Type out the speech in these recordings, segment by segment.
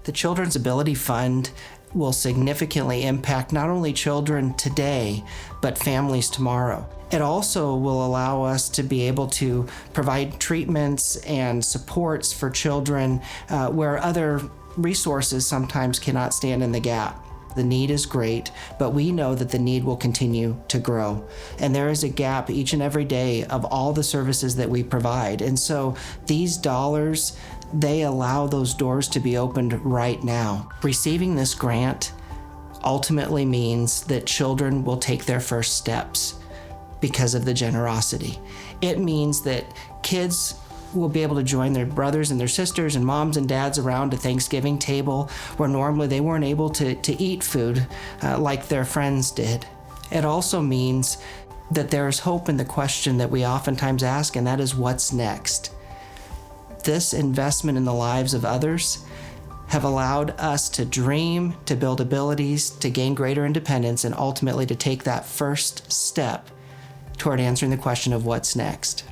The Children's Ability Fund will significantly impact not only children today, but families tomorrow. It also will allow us to be able to provide treatments and supports for children where other resources sometimes cannot stand in the gap. The need is great, but we know that the need will continue to grow. And there is a gap each and every day of all the services that we provide. And so these dollars, they allow those doors to be opened right now. Receiving this grant ultimately means that children will take their first steps because of the generosity. It means that kids will be able to join their brothers and their sisters and moms and dads around a Thanksgiving table where normally they weren't able to eat food like their friends did. It also means that there is hope in the question that we oftentimes ask, and that is, what's next? This investment in the lives of others have allowed us to dream, to build abilities, to gain greater independence, and ultimately to take that first step toward answering the question of what's next.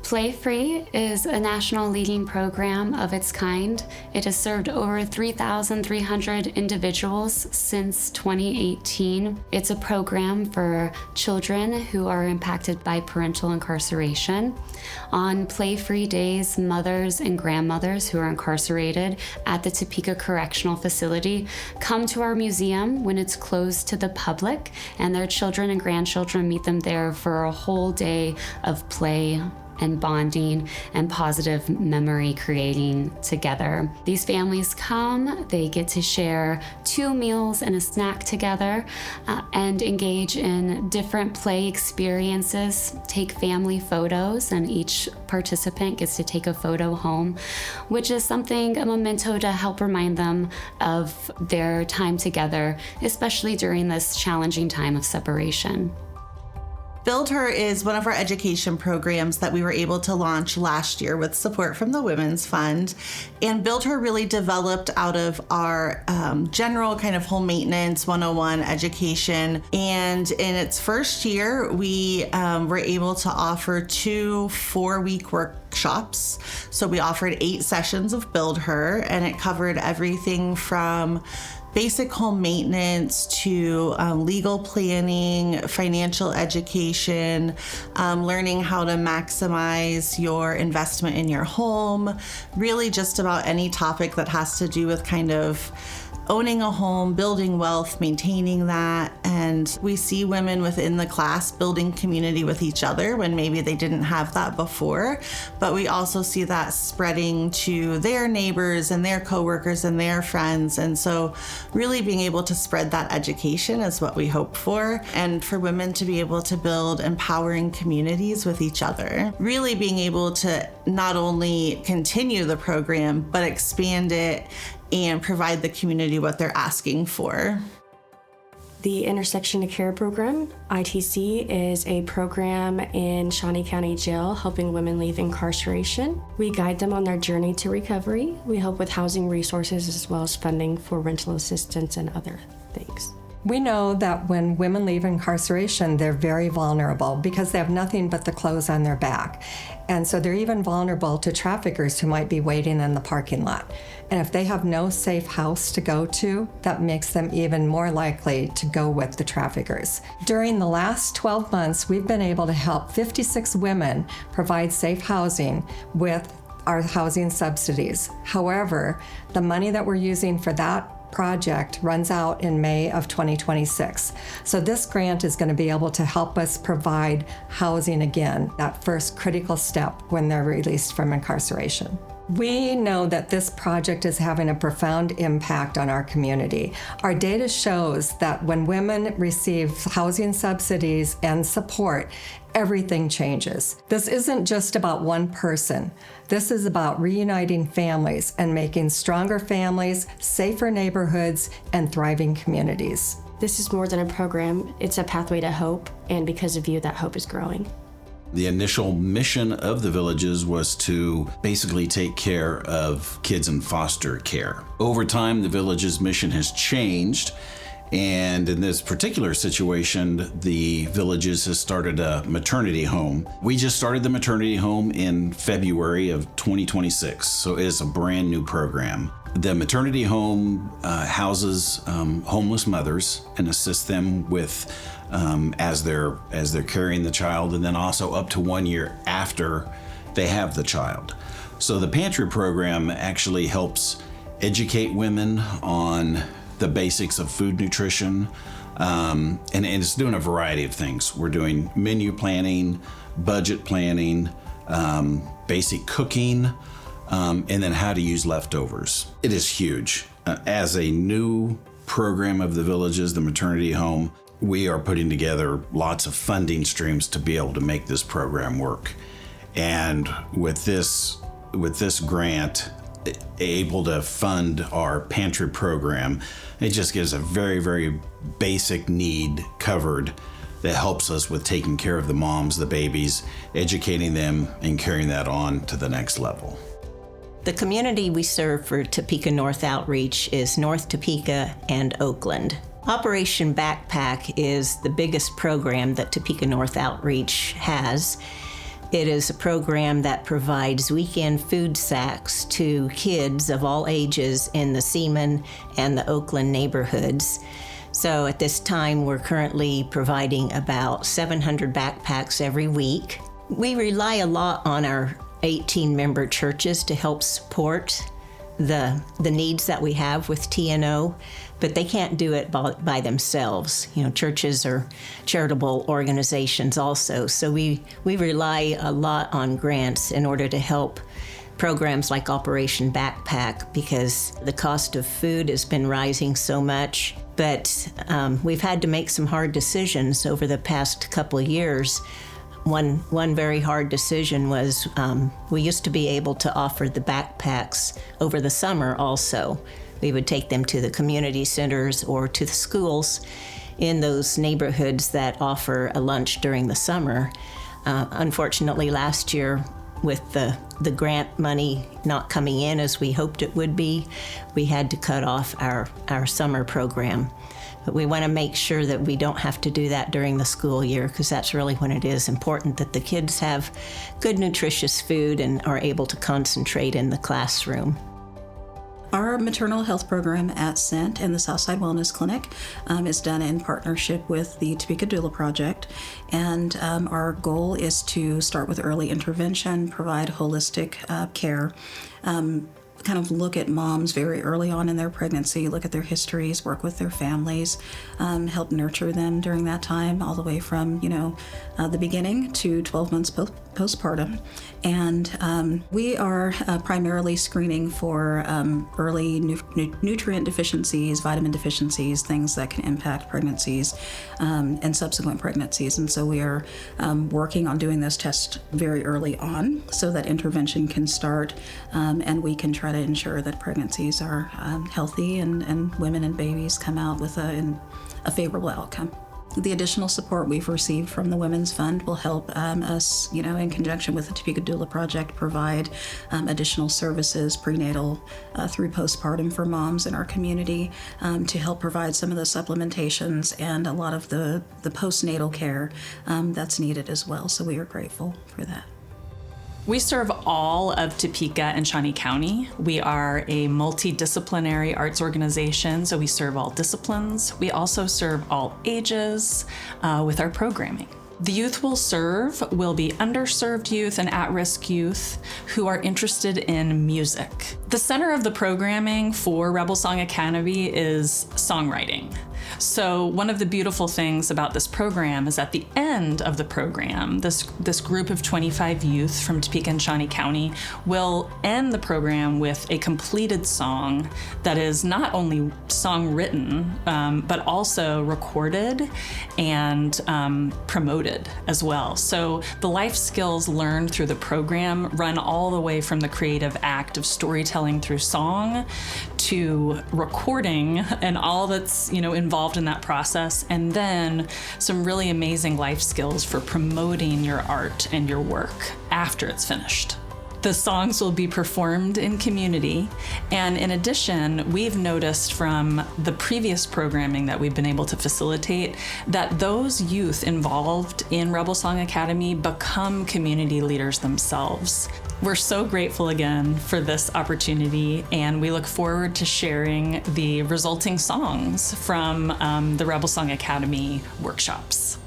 Play Free is a national leading program of its kind. It has served over 3,300 individuals since 2018. It's a program for children who are impacted by parental incarceration. On Play Free days, mothers and grandmothers who are incarcerated at the Topeka Correctional Facility come to our museum when it's closed to the public, and their children and grandchildren meet them there for a whole day of play and bonding and positive memory creating together. These families come, they get to share 2 meals and a snack together and engage in different play experiences, take family photos, and each participant gets to take a photo home, which is something, a memento to help remind them of their time together, especially during this challenging time of separation. Build Her is one of our education programs that we were able to launch last year with support from the Women's Fund. And Build Her really developed out of our general kind of home maintenance 101 education. And in its first year, we were able to offer 2 4-week workshops. So we offered 8 sessions of Build Her, and it covered everything from basic home maintenance to legal planning, financial education, learning how to maximize your investment in your home, really just about any topic that has to do with kind of owning a home, building wealth, maintaining that. And we see women within the class building community with each other when maybe they didn't have that before. But we also see that spreading to their neighbors and their coworkers and their friends. And so really being able to spread that education is what we hope for. And for women to be able to build empowering communities with each other. Really being able to not only continue the program, but expand it and provide the community what they're asking for. The Intersection to Care program, ITC, is a program in Shawnee County Jail helping women leave incarceration. We guide them on their journey to recovery. We help with housing resources as well as funding for rental assistance and other things. We know that when women leave incarceration, they're very vulnerable because they have nothing but the clothes on their back. And so they're even vulnerable to traffickers who might be waiting in the parking lot. And if they have no safe house to go to, that makes them even more likely to go with the traffickers. During the last 12 months, we've been able to help 56 women provide safe housing with our housing subsidies. However, the money that we're using for that project runs out in May of 2026. So this grant is going to be able to help us provide housing again, that first critical step when they're released from incarceration. We know that this project is having a profound impact on our community. Our data shows that when women receive housing subsidies and support, everything changes. This isn't just about one person. This is about reuniting families and making stronger families, safer neighborhoods, and thriving communities. This is more than a program, it's a pathway to hope, and because of you, that hope is growing. The initial mission of the villages was to basically take care of kids in foster care. Over time, the village's mission has changed, and in this particular situation, the villages has started a maternity home. We just started the maternity home in February of 2026, so it is a brand new program. The maternity home houses homeless mothers and assists them with as they're carrying the child, and then also up to 1 year after they have the child. So the pantry program actually helps educate women on the basics of food nutrition, and it's doing a variety of things. We're doing menu planning, budget planning, basic cooking, and then how to use leftovers. It is huge. As a new program of the Villages, the maternity home, we are putting together lots of funding streams to be able to make this program work. And with this grant, able to fund our pantry program, it just gives a very, very basic need covered that helps us with taking care of the moms, the babies, educating them, and carrying that on to the next level. The community we serve for Topeka North Outreach is North Topeka and Oakland. Operation Backpack is the biggest program that Topeka North Outreach has. It is a program that provides weekend food sacks to kids of all ages in the Seaman and the Oakland neighborhoods. So at this time, we're currently providing about 700 backpacks every week. We rely a lot on our 18-member churches to help support the needs that we have with TNO, but they can't do it by themselves. You know, churches are charitable organizations also, so we rely a lot on grants in order to help programs like Operation Backpack, because the cost of food has been rising so much. But we've had to make some hard decisions over the past couple of years. One very hard decision was we used to be able to offer the backpacks over the summer also. We would take them to the community centers or to the schools in those neighborhoods that offer a lunch during the summer. Unfortunately, last year, with the grant money not coming in as we hoped it would be, we had to cut off our summer program. But we want to make sure that we don't have to do that during the school year, because that's really when it is important that the kids have good, nutritious food and are able to concentrate in the classroom. Our maternal health program at SENT and the Southside Wellness Clinic is done in partnership with the Topeka Doula Project, and our goal is to start with early intervention, provide holistic care, kind of look at moms very early on in their pregnancy, look at their histories, work with their families, help nurture them during that time, all the way from, the beginning to 12 months postpartum. And we are primarily screening for early nutrient deficiencies, vitamin deficiencies, things that can impact pregnancies and subsequent pregnancies. And so we are working on doing those tests very early on so that intervention can start and we can try to ensure that pregnancies are healthy and women and babies come out with a favorable outcome. The additional support we've received from the Women's Fund will help us, in conjunction with the Topeka Doula Project, provide additional services, prenatal through postpartum for moms in our community, to help provide some of the supplementations and a lot of the postnatal care that's needed as well. So we are grateful for that. We serve all of Topeka and Shawnee County. We are a multidisciplinary arts organization, so we serve all disciplines. We also serve all ages with our programming. The youth we'll serve will be underserved youth and at-risk youth who are interested in music. The center of the programming for Rebel Song Academy is songwriting. So one of the beautiful things about this program is at the end of the program, this group of 25 youth from Topeka and Shawnee County will end the program with a completed song that is not only song written, but also recorded and promoted as well. So the life skills learned through the program run all the way from the creative act of storytelling through song to recording and all that's involved in that process, and then some really amazing life skills for promoting your art and your work after it's finished. The songs will be performed in community, and in addition, we've noticed from the previous programming that we've been able to facilitate that those youth involved in Rebel Song Academy become community leaders themselves. We're so grateful again for this opportunity, and we look forward to sharing the resulting songs from the Rebel Song Academy workshops.